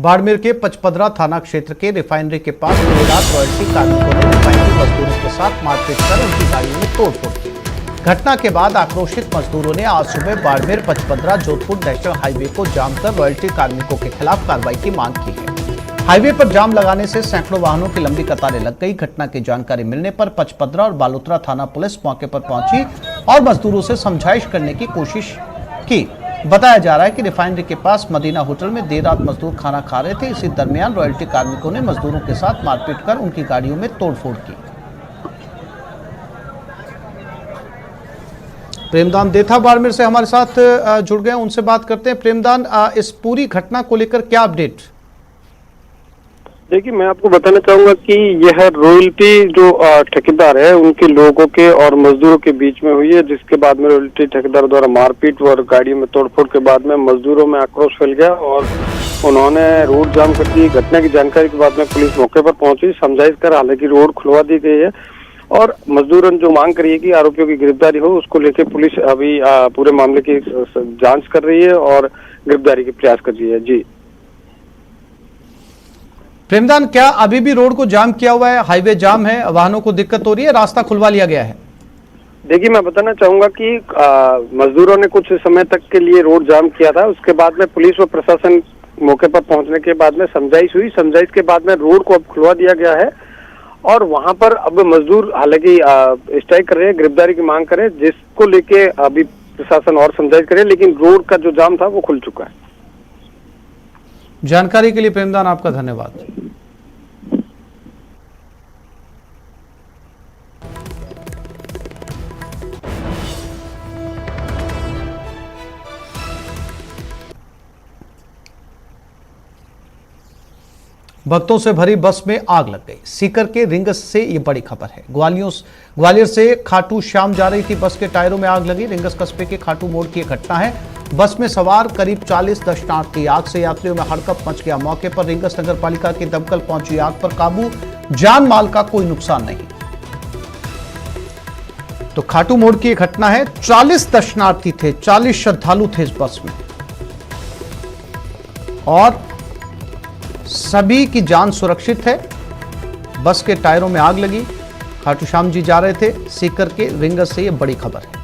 बाड़मेर के पचपदरा थाना क्षेत्र के रिफाइनरी के पास देर रात रॉयल्टी कार्मिकों ने रिफाइनरी मजदूरों के साथ मारपीट कर उनकी गाड़ियों में तोड़फोड़ की। घटना के बाद आक्रोशित मजदूरों ने आज सुबह बाड़मेर पचपदरा जोधपुर नेशनल हाईवे को जाम कर रॉयल्टी कार्मिकों के खिलाफ कार्रवाई की मांग की है। हाईवे पर जाम लगाने से सैकड़ों वाहनों की लंबी कतारें लग गई। घटना की जानकारी मिलने पर पचपदरा और बालोतरा थाना पुलिस मौके पर पहुंची और मजदूरों से समझाइश करने की कोशिश की। बताया जा रहा है कि रिफाइनरी के पास मदीना होटल में देर रात मजदूर खाना खा रहे थे। इसी दरमियान रॉयल्टी कार्मिकों ने मजदूरों के साथ मारपीट कर उनकी गाड़ियों में तोड़फोड़ की। प्रेमदान देथा बाड़मेर से हमारे साथ जुड़ गए, उनसे बात करते हैं। प्रेमदान, इस पूरी घटना को लेकर क्या अपडेट? देखिए, मैं आपको बताना चाहूंगा कि यह रॉयल्टी जो ठेकेदार है उनके लोगों के और मजदूरों के बीच में हुई है, जिसके बाद में रॉयल्टी ठेकेदार द्वारा मारपीट और गाड़ियों में तोड़फोड़ के बाद में मजदूरों में आक्रोश फैल गया और उन्होंने रोड जाम कर दी। घटना की जानकारी के बाद में पुलिस मौके पर पहुंची, समझाइश कर हालांकि रोड खुलवा दी गई है और मजदूरों ने जो मांग करी है कि आरोपियों की गिरफ्तारी हो, उसको लेकर पुलिस अभी पूरे मामले की जांच कर रही है और गिरफ्तारी के प्रयास कर रही है। जी प्रेमदान, क्या अभी भी रोड को जाम किया हुआ है? हाईवे जाम है, वाहनों को दिक्कत हो रही है, रास्ता खुलवा लिया गया है? देखिए, मैं बताना चाहूंगा कि मजदूरों ने कुछ समय तक के लिए रोड जाम किया था। उसके बाद में पुलिस और प्रशासन मौके पर पहुंचने के बाद में समझाइश हुई। समझाइश के बाद में रोड को अब खुलवा दिया गया है और वहां पर अब मजदूर हालांकि स्ट्राइक कर रहे हैं, गिरफ्तारी की मांग कर रहे हैं, जिसको लेके अभी प्रशासन और समझाइश करे, लेकिन रोड का जो जाम था वो खुल चुका है। जानकारी के लिए प्रेमदान आपका धन्यवाद। भक्तों से भरी बस में आग लग गई। सीकर के रिंगस से ये बड़ी खबर है। ग्वालियर से खाटू श्याम जा रही थी बस के टायरों में आग लगी। रिंगस कस्बे के खाटू मोड़ की घटना है। बस में सवार करीब 40 दर्शनार्थी, आग से यात्रियों में हड़कंप मच गया। मौके पर रिंगस नगर पालिका की दमकल पहुंची, आग पर काबू, जान माल का कोई नुकसान नहीं। तो खाटू मोड़ की घटना है। 40 दर्शनार्थी थे, 40 श्रद्धालु थे इस बस में और सभी की जान सुरक्षित है। बस के टायरों में आग लगी। खाटू श्याम जी जा रहे थे। सीकर के रिंगस से यह बड़ी खबर है।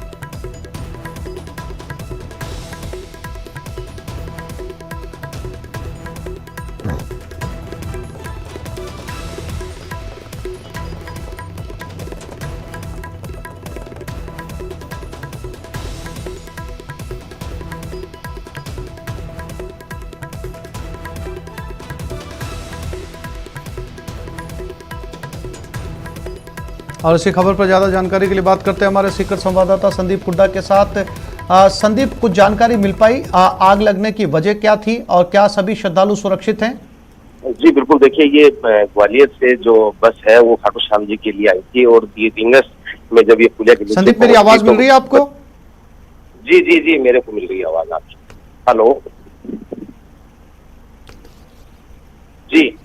और इसी खबर पर ज्यादा जानकारी के लिए बात करते हैं हमारे सीकर संवाददाता संदीप हुड्डा के साथ। संदीप, कुछ जानकारी मिल पाई? आग लगने की वजह क्या थी और क्या सभी श्रद्धालु सुरक्षित हैं? जी बिल्कुल, देखिए ये ग्वालियर से जो बस है वो खाटू श्याम जी के लिए आई थी और ये रिंगस में जब ये पूजा के लिए। संदीप, मेरी आवाज मिल रही है आपको? जी जी जी, मेरे को मिल रही है आवाज आपकी। हेलो जी।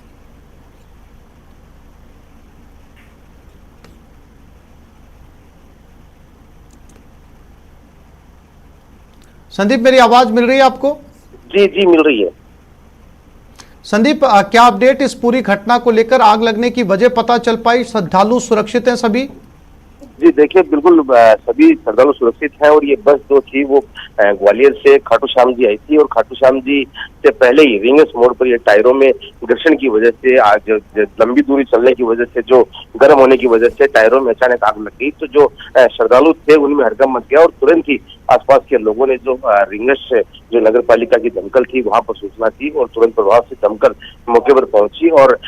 संदीप, मेरी आवाज मिल रही है आपको? जी जी, मिल रही है। संदीप, क्या अपडेट इस पूरी घटना को लेकर? आग लगने की वजह पता चल पाई? श्रद्धालु सुरक्षित हैं सभी? जी देखिए, बिल्कुल सभी श्रद्धालु सुरक्षित हैं और ये बस जो थी वो ग्वालियर से खाटू श्याम जी आई थी और खाटू श्याम जी से पहले ही रिंगस मोड़ पर ये टायरों में घर्षण की वजह से, आज लंबी दूरी चलने की वजह से, जो गर्म होने की वजह से टायरों में अचानक आग लग गई। तो जो श्रद्धालु थे उनमें हड़कंप मच गया और तुरंत ही आसपास के लोगों ने जो रिंगस जो नगर पालिका की दमकल थी वहां पर सूचना दी और तुरंत प्रभाव से दमकल मौके पर पहुंची और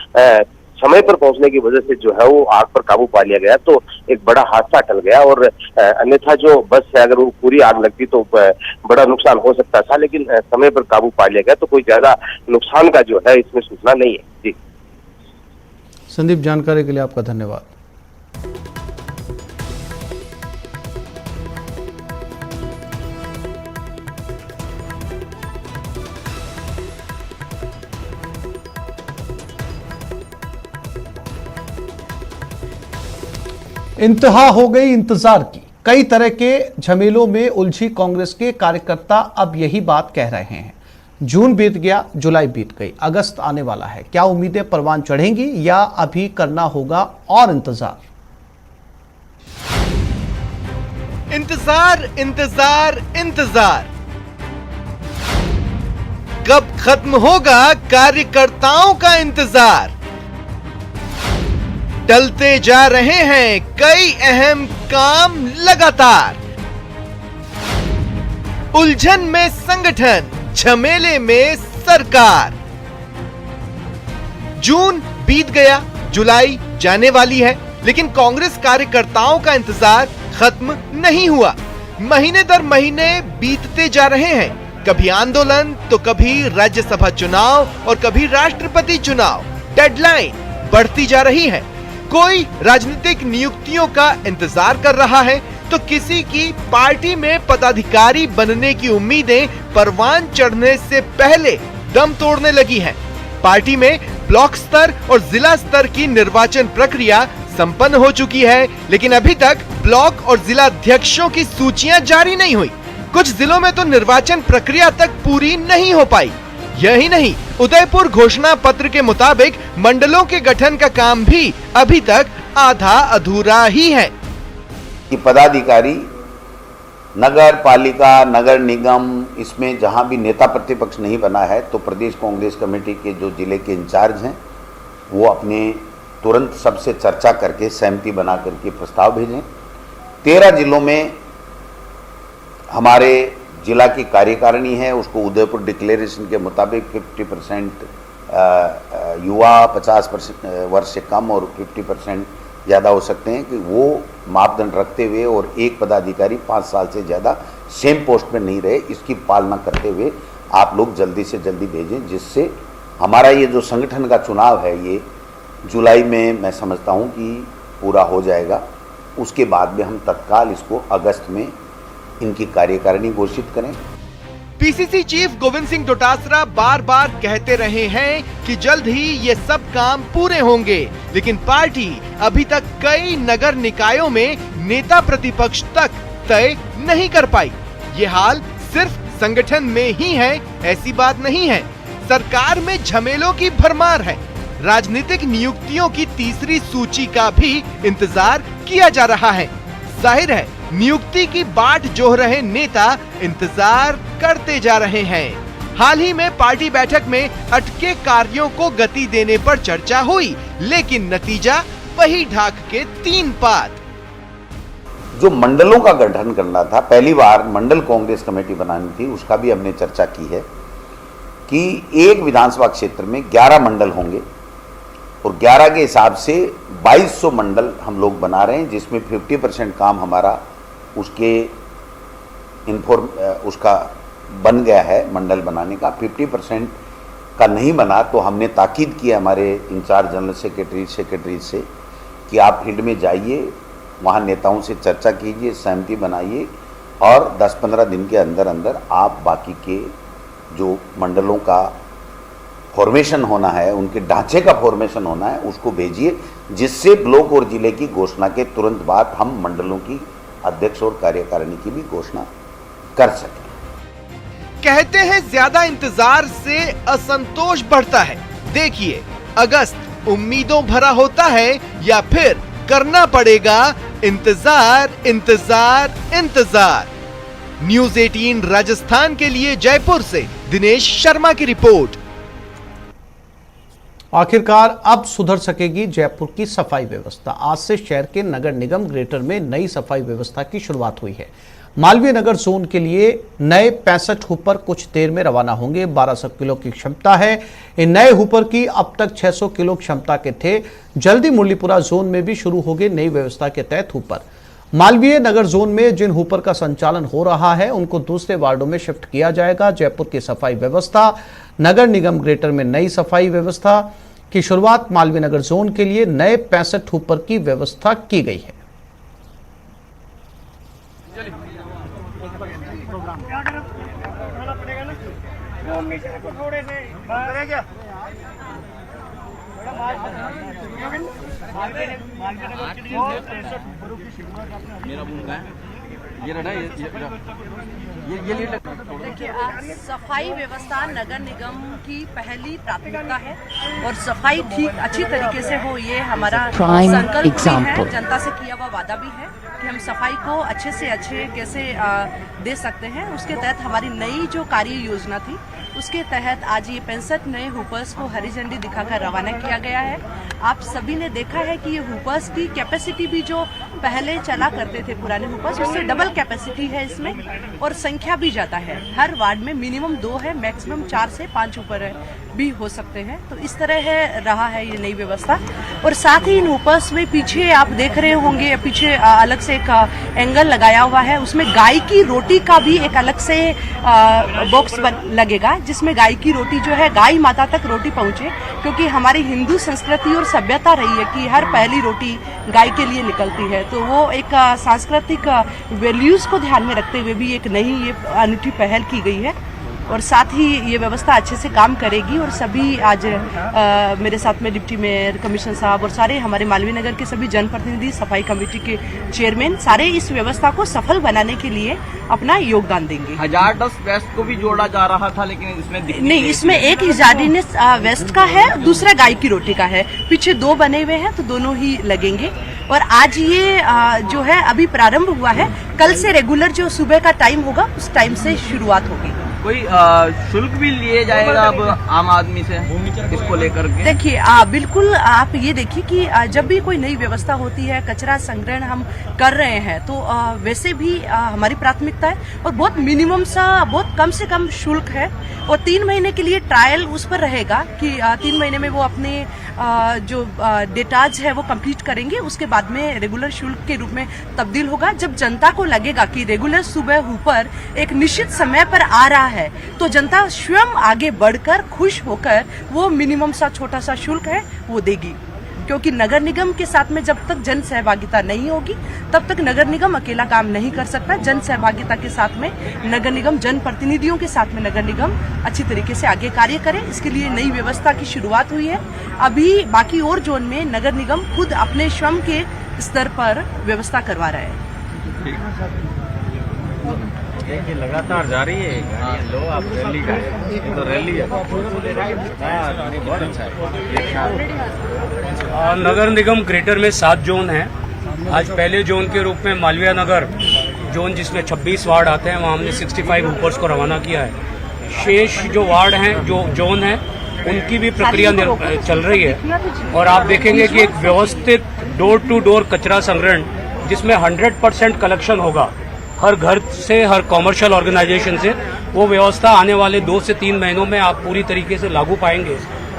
समय पर पहुंचने की वजह से जो है वो आग पर काबू पा लिया गया। तो एक बड़ा हादसा टल गया और अन्यथा जो बस है अगर वो पूरी आग लगती तो बड़ा नुकसान हो सकता था, लेकिन समय पर काबू पा लिया गया। तो कोई ज्यादा नुकसान का जो है इसमें सूचना नहीं है। जी संदीप, जानकारी के लिए आपका धन्यवाद। इंतहा हो गई इंतजार की। कई तरह के झमेलों में उलझी कांग्रेस के कार्यकर्ता अब यही बात कह रहे हैं। जून बीत गया, जुलाई बीत गई, अगस्त आने वाला है। क्या उम्मीदें परवान चढ़ेंगी या अभी करना होगा और इंतजार? इंतजार इंतजार इंतजार, कब खत्म होगा कार्यकर्ताओं का इंतजार। टलते जा रहे हैं कई अहम काम लगातार, उलझन में संगठन, झमेले में सरकार। जून बीत गया, जुलाई जाने वाली है, लेकिन कांग्रेस कार्यकर्ताओं का इंतजार खत्म नहीं हुआ। महीने दर महीने बीतते जा रहे हैं, कभी आंदोलन तो कभी राज्यसभा चुनाव और कभी राष्ट्रपति चुनाव। डेडलाइन बढ़ती जा रही है। कोई राजनीतिक नियुक्तियों का इंतजार कर रहा है तो किसी की पार्टी में पदाधिकारी बनने की उम्मीदें परवान चढ़ने से पहले दम तोड़ने लगी हैं। पार्टी में ब्लॉक स्तर और जिला स्तर की निर्वाचन प्रक्रिया संपन्न हो चुकी है, लेकिन अभी तक ब्लॉक और जिला अध्यक्षों की सूचियां जारी नहीं हुई। कुछ जिलों में तो निर्वाचन प्रक्रिया तक पूरी नहीं हो पाई। यही नहीं, उदयपुर घोषणा पत्र के मुताबिक मंडलों के गठन का काम भी अभी तक आधा अधूरा ही है। कि पदाधिकारी नगर पालिका, नगर निगम, इसमें जहां भी नेता प्रतिपक्ष नहीं बना है तो प्रदेश कांग्रेस कमेटी के जो जिले के इंचार्ज हैं वो अपने तुरंत सबसे चर्चा करके सहमति बना करके प्रस्ताव भेजें। 13 जिलों में हमारे जिला की कार्यकारिणी है, उसको उदयपुर डिक्लेरेशन के मुताबिक 50% युवा, 50% वर्ष से कम और 50% ज़्यादा हो सकते हैं, कि वो मापदंड रखते हुए और एक पदाधिकारी 5 साल से ज़्यादा सेम पोस्ट में नहीं रहे, इसकी पालना करते हुए आप लोग जल्दी से जल्दी भेजें, जिससे हमारा ये जो संगठन का चुनाव है ये जुलाई में मैं समझता हूँ कि पूरा हो जाएगा। उसके बाद में हम तत्काल इसको अगस्त में इनकी कार्यकारिणी घोषित करें। पीसीसी चीफ गोविंद सिंह डोटासरा बार बार कहते रहे हैं कि जल्द ही ये सब काम पूरे होंगे, लेकिन पार्टी अभी तक कई नगर निकायों में नेता प्रतिपक्ष तक तय नहीं कर पाई। ये हाल सिर्फ संगठन में ही है ऐसी बात नहीं है, सरकार में झमेलों की भरमार है। राजनीतिक नियुक्तियों की तीसरी सूची का भी इंतजार किया जा रहा है। जाहिर है नियुक्ति की बाट जोह रहे नेता इंतजार करते जा रहे हैं। हाल ही में पार्टी बैठक में अटके कार्यों को गति देने पर चर्चा हुई, लेकिन नतीजा वही ढाक के 3 पात। जो मंडलों का गठन करना था, पहली बार मंडल कांग्रेस कमेटी बनानी थी, उसका भी हमने चर्चा की है कि एक विधानसभा क्षेत्र में 11 मंडल होंगे और 11 के हिसाब से 2200 मंडल हम लोग बना रहे हैं, जिसमें 50% काम हमारा उसका बन गया है मंडल बनाने का। 50% का नहीं बना तो हमने ताकीद किया हमारे इंचार्ज जनरल सेक्रेटरी से कि आप फील्ड में जाइए, वहाँ नेताओं से चर्चा कीजिए, सहमति बनाइए और 10-15 दिन के अंदर अंदर आप बाकी के जो मंडलों का फॉर्मेशन होना है, उनके ढांचे का फॉर्मेशन होना है, उसको भेजिए, जिससे ब्लॉक और जिले की घोषणा के तुरंत बाद हम मंडलों की अध्यक्ष और कार्यकारिणी की भी घोषणा कर सकें। कहते हैं ज्यादा इंतजार से असंतोष बढ़ता है। देखिए अगस्त उम्मीदों भरा होता है या फिर करना पड़ेगा इंतजार इंतजार इंतजार। न्यूज़ 18 राजस्थान के लिए जयपुर से दिनेश शर्मा की रिपोर्ट। आखिरकार अब सुधर सकेगी जयपुर की सफाई व्यवस्था। आज से शहर के नगर निगम ग्रेटर में नई सफाई व्यवस्था की शुरुआत हुई है। मालवीय नगर जोन के लिए नए 65 हुपर कुछ देर में रवाना होंगे। 1200 किलो की क्षमता है इन नए हुपर की। अब तक 600 किलो क्षमता के थे। जल्दी मुरलीपुरा जोन में भी शुरू होंगे नई व्यवस्था के तहत हुपर। मालवीय नगर जोन में जिन हुपर का संचालन हो रहा है उनको दूसरे वार्डों में शिफ्ट किया जाएगा। जयपुर की सफाई व्यवस्था, नगर निगम ग्रेटर में नई सफाई व्यवस्था की शुरुआत। मालवीय नगर जोन के लिए नए 65 हुपर की व्यवस्था की गई है। मेरा बूम का है देखिए, सफाई व्यवस्था नगर निगम की पहली प्राथमिकता है और सफाई ठीक अच्छी तरीके से हो, ये हमारा संकल्प भी है, जनता से किया हुआ वादा भी है कि हम सफाई को अच्छे से अच्छे कैसे दे सकते हैं। उसके तहत हमारी नई जो कार्य योजना थी, उसके तहत आज ये 65 नए हुपर्स को हरी झंडी दिखाकर रवाना किया गया है। आप सभी ने देखा है कि ये हुपर्स की कैपेसिटी भी जो पहले चला करते थे पुराने हुपर्स, उससे डबल कैपेसिटी है इसमें और संख्या भी ज़्यादा है। हर वार्ड में मिनिमम 2 है, मैक्सिमम 4 से 5 हुपर भी हो सकते हैं। तो इस तरह है रहा है ये नई व्यवस्था। और साथ ही इन हुपर्स में पीछे आप देख रहे होंगे, पीछे अलग से एक एंगल लगाया हुआ है, उसमें गाय की रोटी का भी एक अलग से बॉक्स लगेगा, जिसमें गाय की रोटी जो है गाय माता तक रोटी पहुंचे, क्योंकि हमारी हिंदू संस्कृति और सभ्यता रही है कि हर पहली रोटी गाय के लिए निकलती है। तो वो एक सांस्कृतिक वैल्यूज को ध्यान में रखते हुए भी एक नई ये अनूठी पहल की गई है और साथ ही ये व्यवस्था अच्छे से काम करेगी। और सभी आज मेरे साथ में डिप्टी मेयर, कमिश्नर साहब और सारे हमारे मालवीय नगर के सभी जनप्रतिनिधि, सफाई कमेटी के चेयरमैन, सारे इस व्यवस्था को सफल बनाने के लिए अपना योगदान देंगे। हजारडस वेस्ट को भी जोड़ा जा रहा था, लेकिन इसमें नहीं, इसमें एक हजारडस वेस्ट का है, दूसरा गाय की रोटी का है। पीछे 2 बने हुए हैं तो दोनों ही लगेंगे। और आज ये जो है अभी प्रारंभ हुआ है, कल से रेगुलर जो सुबह का टाइम होगा उस टाइम से शुरुआत होगी। कोई शुल्क भी लिए जाएगा अब आम आदमी से इसको लेकर के? देखिए, बिल्कुल आप ये देखिए कि जब भी कोई नई व्यवस्था होती है, कचरा संग्रहण हम कर रहे हैं, तो वैसे भी हमारी प्राथमिकता है और बहुत मिनिमम सा, बहुत कम से कम शुल्क है। और 3 महीने के लिए ट्रायल उस पर रहेगा कि 3 महीने में वो अपने जो डेटाज है वो कंप्लीट करेंगे, उसके बाद में रेगुलर शुल्क के रूप में तब्दील होगा। जब जनता को लगेगा कि रेगुलर सुबह हुपर एक निश्चित समय पर आ रहा है, तो जनता स्वयं आगे बढ़कर खुश होकर वो मिनिमम सा छोटा सा शुल्क है वो देगी। क्योंकि नगर निगम के साथ में जब तक जन सहभागिता नहीं होगी, तब तक नगर निगम अकेला काम नहीं कर सकता। जन सहभागिता के साथ में नगर निगम, जन प्रतिनिधियों के साथ में नगर निगम अच्छी तरीके से आगे कार्य करे, इसके लिए नई व्यवस्था की शुरुआत हुई है। अभी बाकी और जोन में नगर निगम खुद अपने श्रम के स्तर पर व्यवस्था करवा रहा है। देखिए, लगातार जारी है। लो आप रैली का, ये तो रैली है, बहुत अच्छा है। नगर निगम ग्रेटर में 7 जोन हैं। आज पहले जोन के रूप में मालवीय नगर जोन, जिसमें 26 वार्ड आते हैं, वहाँ हमने 65 हुपर्स को रवाना किया है। शेष जो वार्ड हैं, जो जोन हैं, उनकी भी प्रक्रिया चल रही है। और आप देखेंगे कि एक व्यवस्थित डोर टू डोर कचरा संग्रहण, जिसमें 100% कलेक्शन होगा हर घर से, हर कॉमर्शियल ऑर्गेनाइजेशन से, वो व्यवस्था आने वाले 2 से 3 महीनों में आप पूरी तरीके से लागू पाएंगे।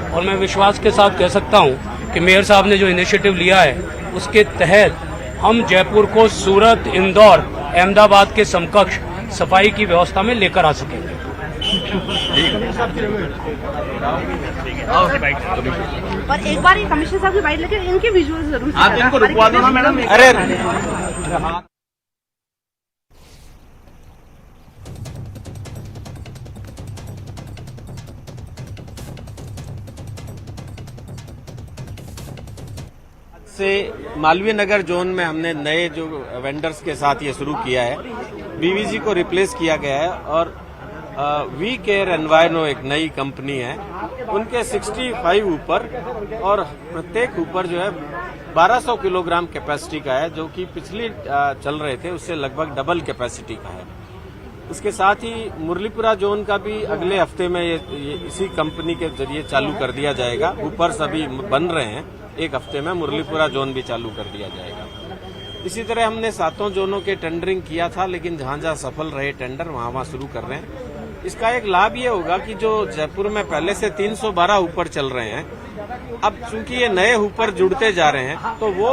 और मैं विश्वास के साथ कह सकता हूं कि मेयर साहब ने जो इनिशिएटिव लिया है, उसके तहत हम जयपुर को सूरत, इंदौर, अहमदाबाद के समकक्ष सफाई की व्यवस्था में लेकर आ सकेंगे। और एक बार ये कमिश्नर साहब की बाइट लेकर इनके विजुअल जरूर आप इनको रुकवा दो ना मैडम। अरे से मालवीय नगर जोन में हमने नए जो वेंडर्स के साथ ये शुरू किया है। बीवीजी को रिप्लेस किया गया है और वी केयर एनवायरनो एक नई कंपनी है, उनके 65 ऊपर और प्रत्येक ऊपर जो है 1200 किलोग्राम कैपेसिटी का है, जो कि पिछली चल रहे थे उससे लगभग डबल कैपेसिटी का है। इसके साथ ही मुरलीपुरा जोन का भी अगले हफ्ते में ये इसी कंपनी के जरिए चालू कर दिया जाएगा। ऊपर सभी बन रहे हैं, एक हफ्ते में मुरलीपुरा जोन भी चालू कर दिया जाएगा। इसी तरह हमने 7 जोनों के टेंडरिंग किया था, लेकिन जहां जहां सफल रहे टेंडर वहां शुरू कर रहे हैं। इसका एक लाभ ये होगा कि जो जयपुर में पहले से 312 ऊपर चल रहे हैं, अब चूंकि ये नए ऊपर जुड़ते जा रहे हैं, तो वो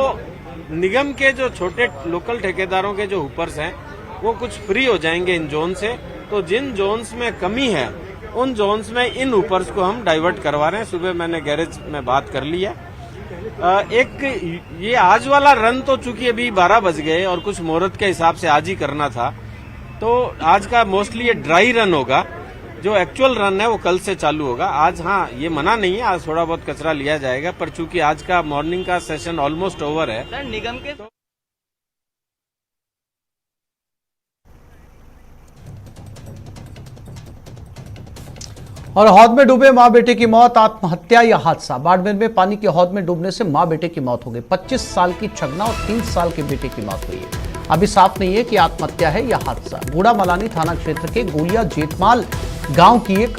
निगम के जो छोटे लोकल ठेकेदारों के जो ऊपर्स हैं वो कुछ फ्री हो जाएंगे इन जोन से। तो जिन जोन्स में कमी है उन जोन्स में इन ऊपर्स को हम डाइवर्ट करवा रहे हैं। सुबह मैंने गैरेज में बात कर ली है। एक ये आज वाला रन तो चूंकि अभी 12 बज गए और कुछ मुहूर्त के हिसाब से आज ही करना था, तो आज का मोस्टली ये ड्राई रन होगा। जो एक्चुअल रन है वो कल से चालू होगा। आज हाँ, ये मना नहीं है, आज थोड़ा बहुत कचरा लिया जाएगा, पर चूंकि आज का मॉर्निंग का सेशन ऑलमोस्ट ओवर है, निगम के और हौद में डूबे मां बेटे की मौत, आत्महत्या या हादसा। बाड़मेर में पानी के हौद में डूबने से मां बेटे की मौत हो गई। 25 साल की छगना और 3 साल के बेटे की मौत हुई है। अभी साफ नहीं है कि आत्महत्या है या हादसा। बूढ़ा मलानी थाना क्षेत्र के गोलिया जेतमाल गांव की एक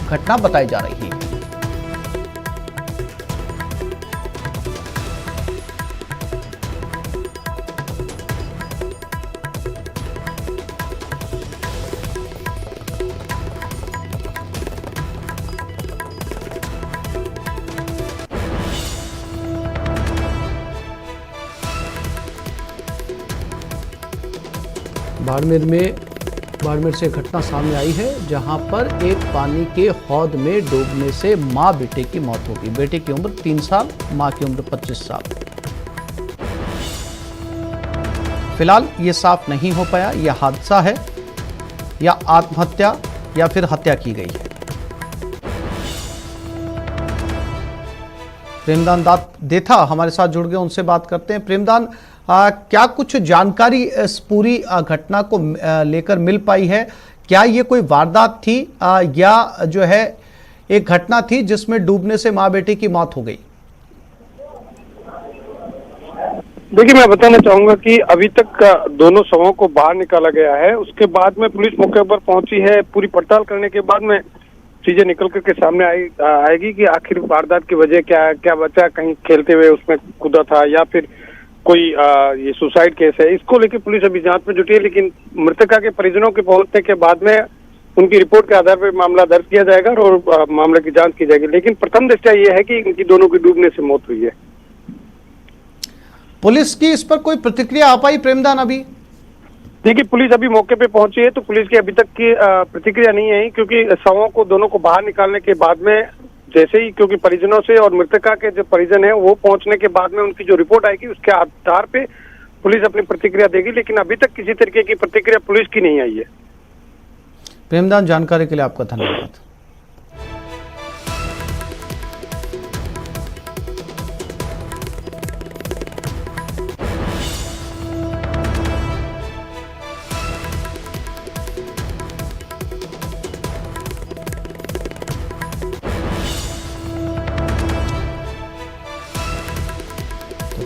घटना बताई जा रही है। बाड़मेर से घटना सामने आई है जहां पर एक पानी के हौद में डूबने से मां बेटे की मौत हो गई। बेटे की उम्र 3 साल, मां की उम्र 25 साल। फिलहाल ये साफ नहीं हो पाया यह हादसा है या आत्महत्या या फिर हत्या की गई है। प्रेमदान देथा हमारे साथ जुड़ गए, उनसे बात करते हैं। प्रेमदान, क्या कुछ जानकारी इस पूरी घटना को लेकर मिल पाई है? क्या ये कोई वारदात थी या जो है एक घटना थी जिसमें डूबने से मां बेटे की मौत हो गई? देखिए, मैं बताना चाहूंगा कि अभी तक दोनों शवों को बाहर निकाला गया है। उसके बाद में पुलिस मौके पर पहुंची है। पूरी पड़ताल करने के बाद में चीजें निकल कर के सामने आएगी कि आखिर वारदात की वजह क्या है। क्या बच्चा कहीं खेलते हुए उसमें कूदा था या फिर कोई ये सुसाइड केस है। इसको लेकर पुलिस अभी जांच में जुटी है, लेकिन मृतका के परिजनों के पहुंचने के बाद में उनकी रिपोर्ट के आधार पर मामला दर्ज किया जाएगा और मामले की जांच की जाएगी। लेकिन प्रथम दृष्टया ये है कि इनकी दोनों की डूबने से मौत हुई है। पुलिस की इस पर कोई प्रतिक्रिया आ पाई प्रेमदान? अभी देखिए, पुलिस अभी मौके पे पहुंची है तो पुलिस की अभी तक की प्रतिक्रिया नहीं आई, क्योंकि शवों को दोनों को बाहर निकालने के बाद में जैसे ही, क्योंकि परिजनों से और मृतका के जो परिजन हैं वो पहुंचने के बाद में उनकी जो रिपोर्ट आएगी उसके आधार पे पुलिस अपनी प्रतिक्रिया देगी। लेकिन अभी तक किसी तरीके की प्रतिक्रिया पुलिस की नहीं आई है। प्रेमदान, जानकारी के लिए आपका धन्यवाद।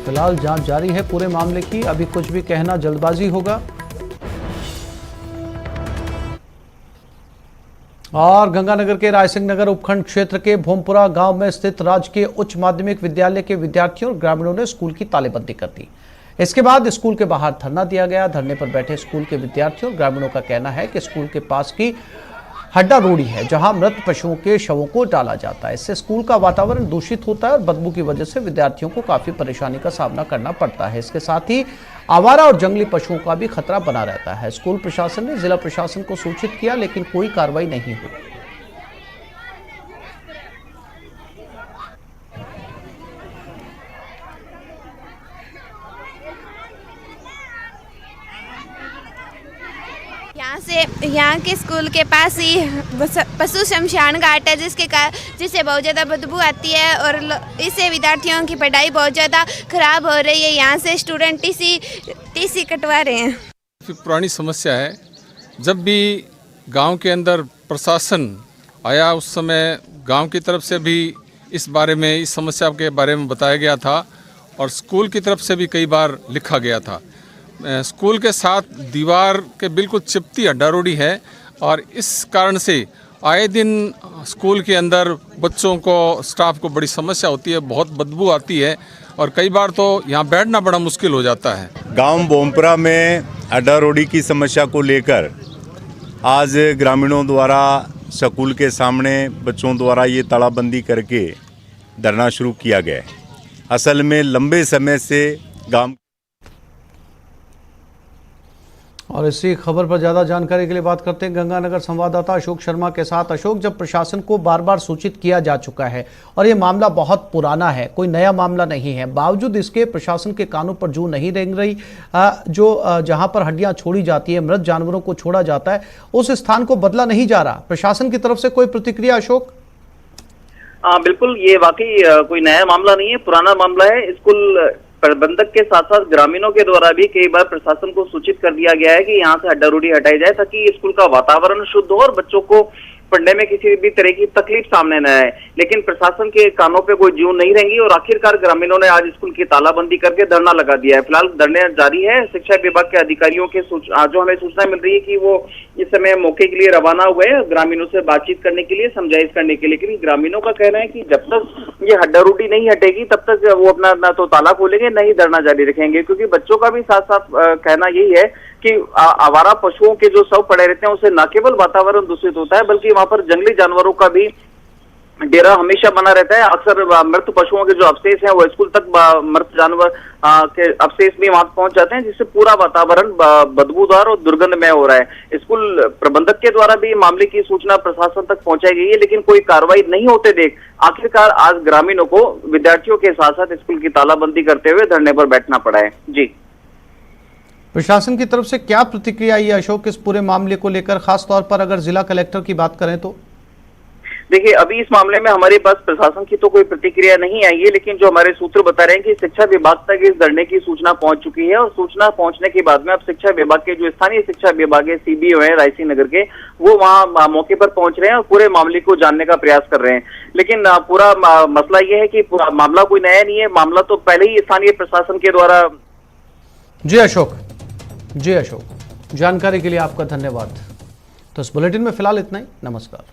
फिलहाल जांच जारी है पूरे मामले की। अभी कुछ भी कहना जल्दबाजी होगा। और गंगानगर के रायसिंह नगर उपखंड क्षेत्र के भोमपुरा गांव में स्थित राजकीय उच्च माध्यमिक विद्यालय के विद्यार्थियों और ग्रामीणों ने स्कूल की तालेबंदी कर दी। इसके बाद स्कूल के बाहर धरना दिया गया। धरने पर बैठे स्कूल के विद्यार्थियों और ग्रामीणों का कहना है कि स्कूल के पास की हड्डा रोड़ी है जहां मृत पशुओं के शवों को डाला जाता है। इससे स्कूल का वातावरण दूषित होता है और बदबू की वजह से विद्यार्थियों को काफी परेशानी का सामना करना पड़ता है। इसके साथ ही आवारा और जंगली पशुओं का भी खतरा बना रहता है। स्कूल प्रशासन ने जिला प्रशासन को सूचित किया, लेकिन कोई कार्रवाई नहीं हुई। यहाँ के स्कूल के पास ही पशु शमशान घाट है जिससे बहुत ज़्यादा बदबू आती है और इससे विद्यार्थियों की पढ़ाई बहुत ज़्यादा खराब हो रही है। यहाँ से स्टूडेंट टीसी कटवा रहे हैं। पुरानी समस्या है। जब भी गांव के अंदर प्रशासन आया उस समय गांव की तरफ से भी इस बारे में, इस समस्या के बारे में बताया गया था और स्कूल की तरफ से भी कई बार लिखा गया था। स्कूल के साथ दीवार के बिल्कुल चिपटी हड्डा रोड़ी है और इस कारण से आए दिन स्कूल के अंदर बच्चों को, स्टाफ को बड़ी समस्या होती है। बहुत बदबू आती है और कई बार तो यहाँ बैठना बड़ा मुश्किल हो जाता है। गांव भोमपुरा में हड्डा रोड़ी की समस्या को लेकर आज ग्रामीणों द्वारा स्कूल के सामने बच्चों द्वारा ये तालाबंदी करके धरना शुरू किया गया है। असल में लंबे समय से गांव। और इसी खबर पर ज्यादा जानकारी के लिए बात करते हैं गंगानगर संवाददाता अशोक शर्मा के साथ। अशोक, जब प्रशासन को बार बार सूचित किया जा चुका है और ये मामला बहुत पुराना है, कोई नया मामला नहीं है, बावजूद इसके प्रशासन के कानों पर जू नहीं रेंग रही। जो जहां पर हड्डियां छोड़ी जाती है, मृत जानवरों को छोड़ा जाता है, उस स्थान को बदला नहीं जा रहा। प्रशासन की तरफ से कोई प्रतिक्रिया? अशोक, बिल्कुल, ये वाकई कोई नया मामला नहीं है, पुराना मामला है। स्कूल प्रबंधक के साथ साथ ग्रामीणों के द्वारा भी कई बार प्रशासन को सूचित कर दिया गया है कि यहाँ से हड्डा रोड़ी हटाई जाए ताकि स्कूल का वातावरण शुद्ध हो और बच्चों को पढ़ने में किसी भी तरह की तकलीफ सामने न आए। लेकिन प्रशासन के कानों पे कोई जून नहीं रहेंगी और आखिरकार ग्रामीणों ने आज स्कूल की तालाबंदी करके धरना लगा दिया है। फिलहाल धरने जारी है। शिक्षा विभाग के अधिकारियों के जो हमें सूचना मिल रही है कि वो इस समय मौके के लिए रवाना हुए हैं ग्रामीणों से बातचीत करने के लिए, समझाइश करने के लिए। लेकिन ग्रामीणों का कहना है कि जब तक ये हड्डारोटी नहीं हटेगी तब तक वो अपना ना तो ताला खोलेंगे न ही धरना जारी रखेंगे, क्योंकि बच्चों का भी साथ साथ कहना यही है कि आवारा पशुओं के जो शव पड़े रहते हैं उससे न केवल वातावरण दूषित होता है बल्कि वहां पर जंगली जानवरों का भी डेरा हमेशा बना रहता है। अक्सर मृत पशुओं के जो अवशेष हैं वो स्कूल तक मृत जानवर के अवशेष भी वहां पहुंच जाते हैं, जिससे पूरा वातावरण बदबूदार और दुर्गंधमय हो रहा है। स्कूल प्रबंधक के द्वारा भी मामले की सूचना प्रशासन तक पहुंचाई गई है, लेकिन कोई कार्रवाई नहीं होते देख आखिरकार आज ग्रामीणों को विद्यार्थियों के साथ साथ स्कूल की तालाबंदी करते हुए धरने पर बैठना पड़ा है। जी, प्रशासन की तरफ से क्या प्रतिक्रिया आई अशोक इस पूरे मामले को लेकर, खास तौर पर अगर जिला कलेक्टर की बात करें तो? देखिए, अभी इस मामले में हमारे पास प्रशासन की तो कोई प्रतिक्रिया नहीं आई है, लेकिन जो हमारे सूत्र बता रहे हैं कि शिक्षा विभाग तक इस धरने की सूचना पहुंच चुकी है और सूचना पहुंचने के बाद में अब शिक्षा विभाग के जो स्थानीय शिक्षा विभाग है, सीबीओ है रायसी नगर के, वो वहां मौके पर पहुंच रहे हैं और पूरे मामले को जानने का प्रयास कर रहे हैं। लेकिन पूरा मसला ये है कि मामला कोई नया नहीं है, मामला तो पहले ही स्थानीय प्रशासन के द्वारा। जी अशोक, जानकारी के लिए आपका धन्यवाद। तो इस बुलेटिन में फिलहाल इतना ही। नमस्कार।